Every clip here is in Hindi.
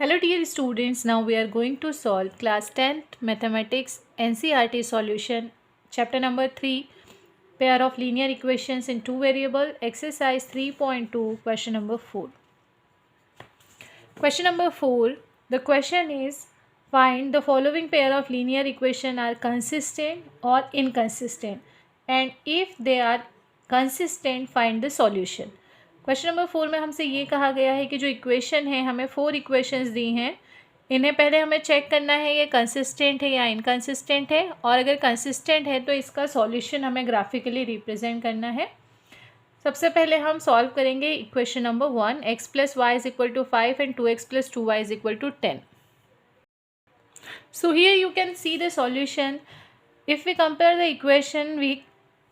Hello dear students, now we are going to solve class 10th mathematics NCERT solution chapter number 3 pair of linear equations in two variable exercise 3.2 question number 4. Question number 4, the question is find the following pair of linear equation are consistent or inconsistent and if they are consistent find the solution. Question number 4 में हमसे ये कहा गया है कि जो इक्वेशन है हमें 4 इक्वेशंस दी हैं, इन्हें पहले हमें चेक करना है ये कंसिस्टेंट है या इनकंसिस्टेंट है और अगर कंसिस्टेंट है तो इसका सॉल्यूशन हमें ग्राफिकली रिप्रेजेंट करना है। सबसे पहले हम सॉल्व करेंगे equation number 1 x plus y is equal to 5 and 2x plus 2y is equal to 10. So here you can see the solution. If we compare the equation we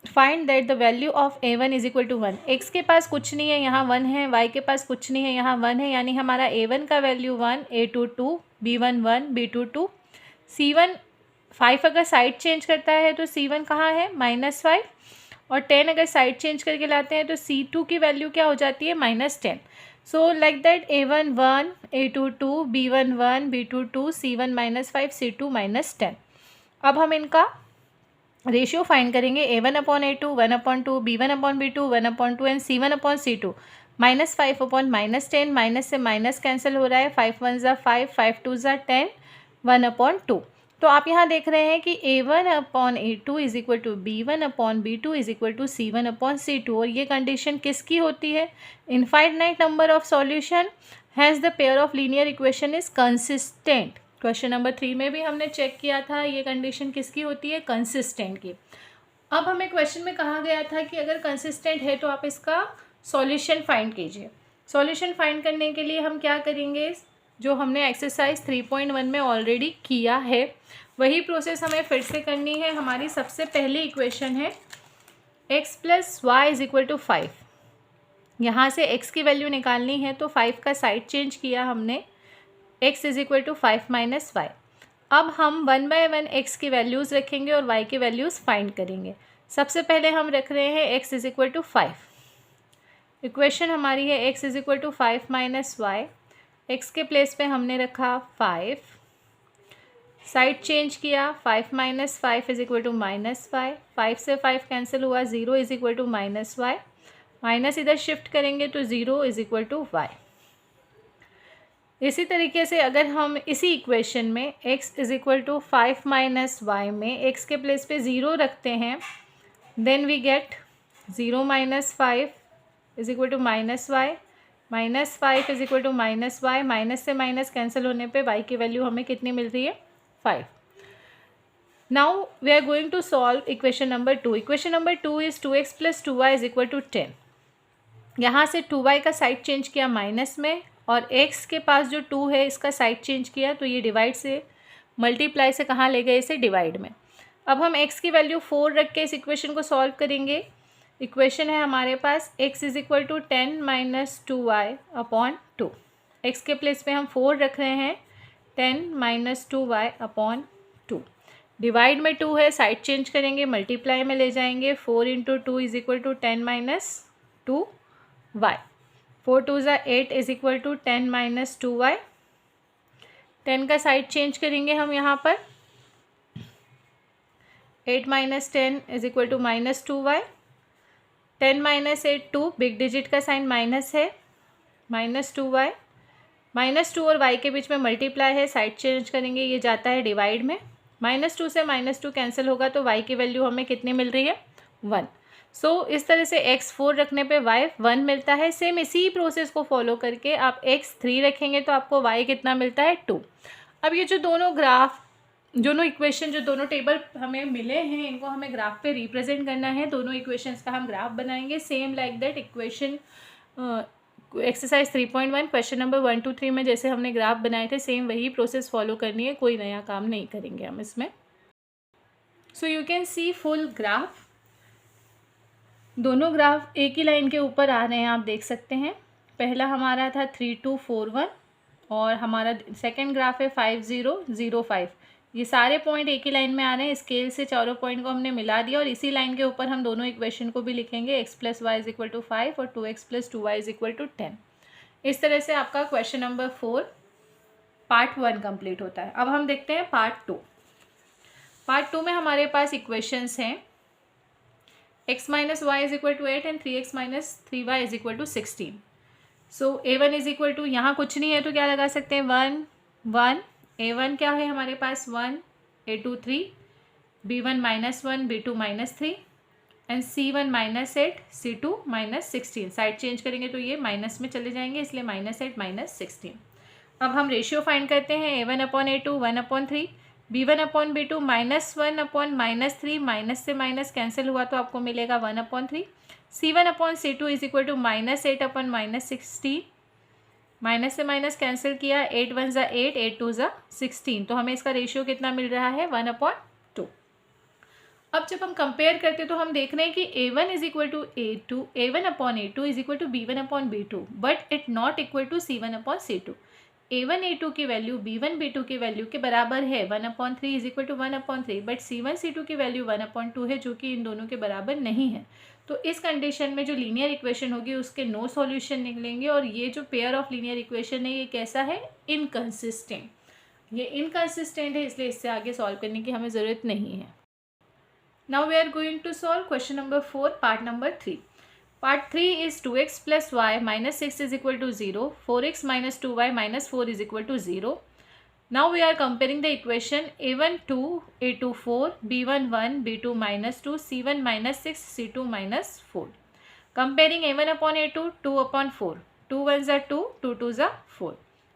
find that the value of a1 is equal to 1. X के पास कुछ नहीं है, यहाँ 1 है, y के पास कुछ नहीं है, यहाँ 1 है, यानी हमारा a1 का value 1, a2 2, b1 1, b2 2, c1 5 अगर साइड चेंज करता है तो c1 कहाँ है -5 और 10 अगर साइड चेंज करके लाते हैं तो c2 की वैल्यू क्या हो जाती है -10. So like that a1 1, a2 2, b1 1, b2 2, c1 -5, c2 -10. अब हम इनका रेशियो फाइंड करेंगे a1 upon a2, 1/2, b1 upon b2, 1/2 and c1 upon c2. -5 upon -10, minus से माइनस कैंसिल हो रहा है, 5 1 ज़ा 5, 5 2 ज़ा 10, 1/2. तो आप यहाँ देख रहे हैं कि a1 upon a2 is equal to b1 upon b2 is equal to c1 upon c2 और ये कंडीशन किसकी होती है? Infinite number of solution has the pair of linear equation is consistent. Question number 3 में भी हमने चेक किया था ये कंडीशन किसकी होती है? कंसिस्टेंट की. अब हमें क्वेश्चन में कहा गया था कि अगर कंसिस्टेंट है तो आप इसका सॉल्यूशन फाइंड कीजिए. सॉल्यूशन फाइंड करने के लिए हम क्या करेंगे, जो हमने एक्सरसाइज 3.1 में ऑलरेडी किया है वही प्रोसेस हमें फिर से करनी है. हमारी सबसे पहली इक्वेशन है x plus y is equal to 5. यहाँ से x की वैल्यू निकालनी है तो 5 का साइड चेंज किया हमने, x is equal to 5 minus y. अब हम 1/1 x की वैल्यूज़ रखेंगे और y की वैल्यूज़ फाइंड करेंगे. सबसे पहले हम रख रहे हैं x is equal to 5. Equation हमारी है x is equal to 5 minus y. x के प्लेस पे हमने रखा 5, साइड चेंज किया, 5 minus 5 is equal to minus y. 5 से 5 कैंसिल हुआ, 0 is equal to minus y. Minus इधर शिफ्ट करेंगे तो 0 इज इक्वल टू वाई. इसी तरीके से अगर हम इसी इक्वेशन में x is equal to 5 minus y में x के प्लेस पे 0 रखते हैं, then we get 0 minus 5 is equal to minus y, minus 5 is equal to minus y. Minus से माइनस कैंसिल होने पे y की वैल्यू हमें कितनी मिल रही है? 5. Now we are going to solve equation number 2. Equation number 2 is 2x plus 2y is equal to 10. यहाँ से 2y का साइड चेंज किया माइनस में और x के पास जो 2 है इसका साइड चेंज किया तो ये डिवाइड से मल्टीप्लाई से कहाँ ले गए? इसे डिवाइड में. अब हम x की वैल्यू 4 रख के इस इक्वेशन को सॉल्व करेंगे. इक्वेशन है हमारे पास x is equal to 10 minus 2y upon 2. x के प्लेस पे हम 4 रख रहे हैं, 10 माइनस 2y अपॉन 2. डिवाइड में 2 है, साइड चेंज करेंगे, मल्टीप्लाई में ले जाएंगे. 4 into 2 is equal to 10 minus 2y. 4 2 ज़ा 8 is equal to 10 minus 2y. 10 का साइड चेंज करेंगे हम यहाँ पर, 8 minus 10 is equal to minus 2y. 10 minus 8 2, big digit का साइन माइनस है, माइनस 2y. माइनस 2 और y के बीच में मल्टीप्लाई है, साइड चेंज करेंगे, ये जाता है डिवाइड में. -2 से -2 कैंसिल होगा तो y की वैल्यू हमें कितनी मिल रही है? 1. सो इस तरह से x 4 रखने पे y 1 मिलता है. सेम इसी प्रोसेस को फॉलो करके आप x 3 रखेंगे तो आपको y कितना मिलता है? 2. अब ये जो दोनों ग्राफ, दोनों इक्वेशन, जो दोनों टेबल हमें मिले हैं इनको हमें ग्राफ पे रिप्रेजेंट करना है. दोनों इक्वेशंस का हम ग्राफ बनाएंगे same like that equation exercise 3.1 question number 1 2 3 में जैसे हमने ग्राफ बनाए थे सेम वही प्रोसेस फॉलो करनी है, कोई नया काम नहीं करेंगे हम इसमें. So you can see full graph. दोनों ग्राफ एक ही लाइन के ऊपर आ रहे हैं, आप देख सकते हैं. पहला हमारा था 3 2 4 1 और हमारा सेकंड ग्राफ है 5 0 0 5. ये सारे पॉइंट एक ही लाइन में आ रहे हैं. स्केल से चारों पॉइंट को हमने मिला दिया और इसी लाइन के ऊपर हम दोनों इक्वेशन को भी लिखेंगे. x plus y is equal to 5 और 2x plus 2y is equal to 10. इस तरह से आपका क्वेश्चन नंबर 4 पार्ट 1 कंप्लीट होता है। अब हम देखते हैं पार्ट 2। पार्ट 2 में हमारे पास इक्वेशंस हैं x minus y is equal to 8 and 3x minus 3y is equal to 16। So a1 is equal to, यहाँ कुछ नहीं है तो क्या लगा सकते हैं 1 1, a1 क्या है हमारे पास 1, a2 3, b1 minus 1, b2 minus 3 and c1 minus 8, c2 minus 16। Side change करेंगे तो ये माइनस में चले जाएंगे, इसलिए माइनस 8 माइनस 16। अब हम रेशियो फाइंड करते हैं a1 upon a2 1 upon 3, b1 upon b2 minus 1 upon minus 3, minus से माइनस कैंसिल हुआ तो आपको मिलेगा 1 upon 3, c1 upon c2 is equal to minus 8 upon minus 16, minus से माइनस कैंसिल किया, 8 1 ज़ा 8, 8 2 ज़ा 16, तो हमें इसका रेशियो कितना मिल रहा है 1 अपॉन 2। अब जब हम कंपेयर करते हैं तो हम देख रहे हैं कि a1 is equal to a2, a1 upon a2 is equal to b1 upon b2, but it not equal to c1 upon c2। a1 a2 की वैल्यू b1 b2 की वैल्यू के बराबर है 1 upon 3 is equal to 1 upon 3, but c1 c2 की वैल्यू 1 अपॉन 2 है जो कि इन दोनों के बराबर नहीं है। तो इस कंडीशन में जो लीनियर इक्वेशन होगी उसके नो सॉल्यूशन निकलेंगे, और ये जो पेयर ऑफ लीनियर इक्वेशन है ये कैसा है, इनकंसिस्टेंट। ये इनकंसिस्टेंट है, इसलिए इससे आगे सॉल्व करने की हमें ज़रूरत नहीं है। Now we are going to solve question number 4 part number 3। Part 3 is 2x plus y minus 6 is equal to 0, 4x minus 2y minus 4 is equal to 0. Now we are comparing the equation a1 2, a2 4, b1 1, b2 minus 2, c1 minus 6, c2 minus 4. Comparing a1 upon a2, 2 upon 4, 2 1s are 2, 2 2s are 4.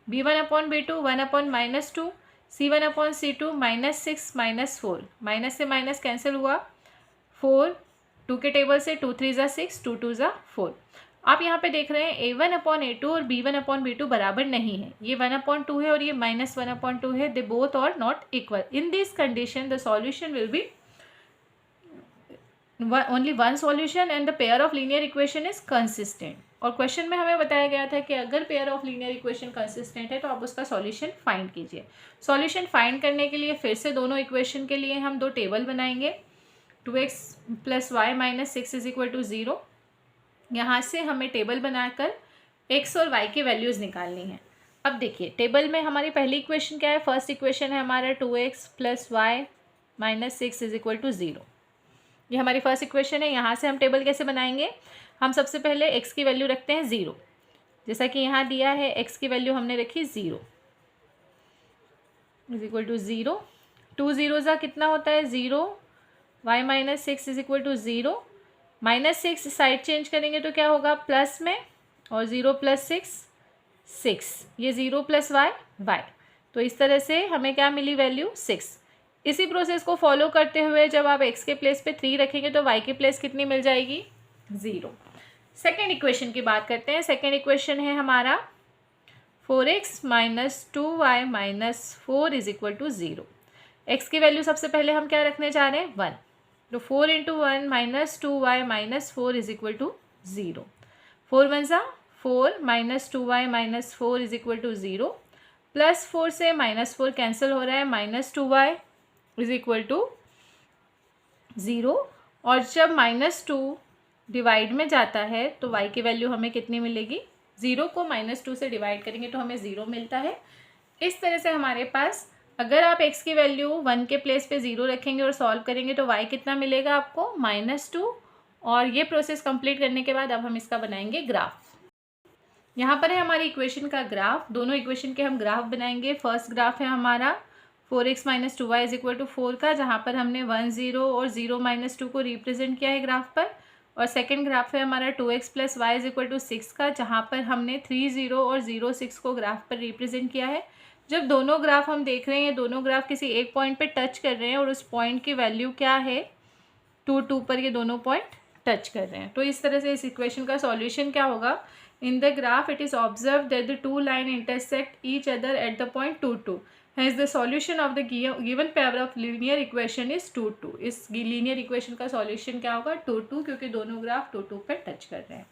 b1 upon b2, 1 upon minus 2, c1 upon c2 minus 6 minus 4, minus से माइनस कैंसिल हुआ, 4 2 के टेबल से 2 3 ज़ा 6, 2 2 ज़ा 4। आप यहाँ पे देख रहे हैं a1 अपॉन a2 और b1 अपॉन b2 बराबर नहीं है, ये 1 अपॉन 2 है और ये माइनस 1 अपॉन 2 है, they both are not equal. In this condition the solution will be only one solution and the pair of linear equation is consistent. और क्वेश्चन में हमें बताया गया था कि अगर pair of linear equation consistent है तो आप उसका सॉल्यूशन फाइंड कीजिए। सॉल्यूशन फाइंड करने के लिए फिर से दोनों इक्वेशन के लिए हम दो टेबल बनाएंगे। 2x plus y minus 6 is equal to 0। यहाँ से हमें टेबल बनाकर x और y की वैल्यूज़ निकालनी है। अब देखिए टेबल में हमारी पहली इक्वेशन क्या है, फर्स्ट इक्वेशन है हमारा 2x plus y minus 6 is equal to 0। ये हमारी फर्स्ट इक्वेशन है। यहाँ से हम टेबल कैसे बनाएंगे, हम सबसे पहले x की वैल्यू रखते हैं 0, जैसा कि यहाँ दिया है x की वैल्यू हमने रखी 0 इज इक्वल टू 0। 2 0 कितना होता है 0, y minus 6 is equal to 0, minus 6 side change करेंगे तो क्या होगा प्लस में, और 0 प्लस 6 6, ये 0 प्लस वाई वाई, तो इस तरह से हमें क्या मिली वैल्यू 6। इसी प्रोसेस को फॉलो करते हुए जब आप x के प्लेस पे 3 रखेंगे तो y के प्लेस कितनी मिल जाएगी 0। सेकेंड इक्वेशन की बात करते हैं। सेकेंड इक्वेशन है हमारा 4x minus 2y minus 4 is equal to 0। x की वैल्यू सबसे पहले हम क्या रखने जा रहे हैं 1, तो 4 into 1 minus 2y minus 4 is equal to 0। 4 1 ज़ा 4 minus 2y minus 4 is equal to 0, plus 4 से माइनस 4 कैंसिल हो रहा है, minus 2y is equal to 0। और जब माइनस 2 डिवाइड में जाता है तो y की वैल्यू हमें कितनी मिलेगी, 0 को माइनस 2 से डिवाइड करेंगे तो हमें 0 मिलता है। इस तरह से हमारे पास अगर आप x की वैल्यू 1 के प्लेस पे 0 रखेंगे और सॉल्व करेंगे तो y कितना मिलेगा आपको -2। और ये प्रोसेस कंप्लीट करने के बाद अब हम इसका बनाएंगे ग्राफ। यहाँ पर है हमारी इक्वेशन का ग्राफ, दोनों इक्वेशन के हम ग्राफ बनाएंगे। फर्स्ट ग्राफ है हमारा 4x minus 2y is equal to 4 का, जहाँ पर हमने 1 0 और 0 माइनस 2 को रिप्रेजेंट किया है ग्राफ पर। और सेकेंड ग्राफ है हमारा 2x plus y is equal to 6 का, जहाँ पर हमने 3 0 और 0 6 को ग्राफ पर रिप्रेजेंट किया है। जब दोनों ग्राफ हम देख रहे हैं, दोनों ग्राफ किसी एक पॉइंट पे टच कर रहे हैं और उस पॉइंट की वैल्यू क्या है 2 2 पर ये दोनों पॉइंट टच कर रहे हैं, तो इस तरह से इस इक्वेशन का सॉल्यूशन क्या होगा, in the graph it is observe that the two line intersect each other at the point 2 2, has the solution of the given pair of linear equation is 2 2। इस लीनियर इक्वेशन का सॉल्यूशन क्या होगा 2 2, क्योंकि दोनों ग्राफ 2 2 पर टच कर रहे हैं।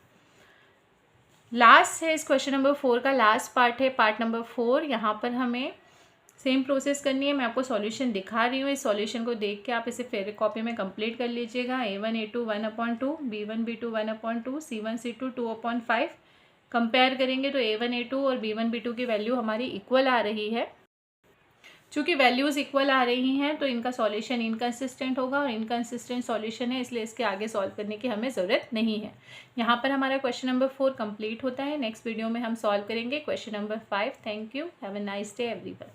लास्ट है इस क्वेश्चन नंबर 4 का लास्ट पार्ट है, पार्ट नंबर 4। यहाँ पर हमें सेम प्रोसेस करनी है। मैं आपको सॉल्यूशन दिखा रही हूँ, इस सॉल्यूशन को देख के आप इसे फेर कॉपी में कंप्लीट कर लीजिएगा। a1 a2 1/2, b1 b2 1/2, c1 c2 2/5। Compare करेंगे तो A1 A2 और B1 B2 की वैल्यू हमारी इक्वल आ रही है। चूँकि वैल्यूज़ इक्वल आ रही हैं तो इनका सॉल्यूशन इनकंसिस्टेंट होगा, और इनकंसिस्टेंट सॉल्यूशन है इसलिए इसके आगे सॉल्व करने की हमें ज़रूरत नहीं है। यहाँ पर हमारा क्वेश्चन नंबर 4 कंप्लीट होता है। नेक्स्ट वीडियो में हम सॉल्व करेंगे question number 5। Thank you. Have a nice day everyone.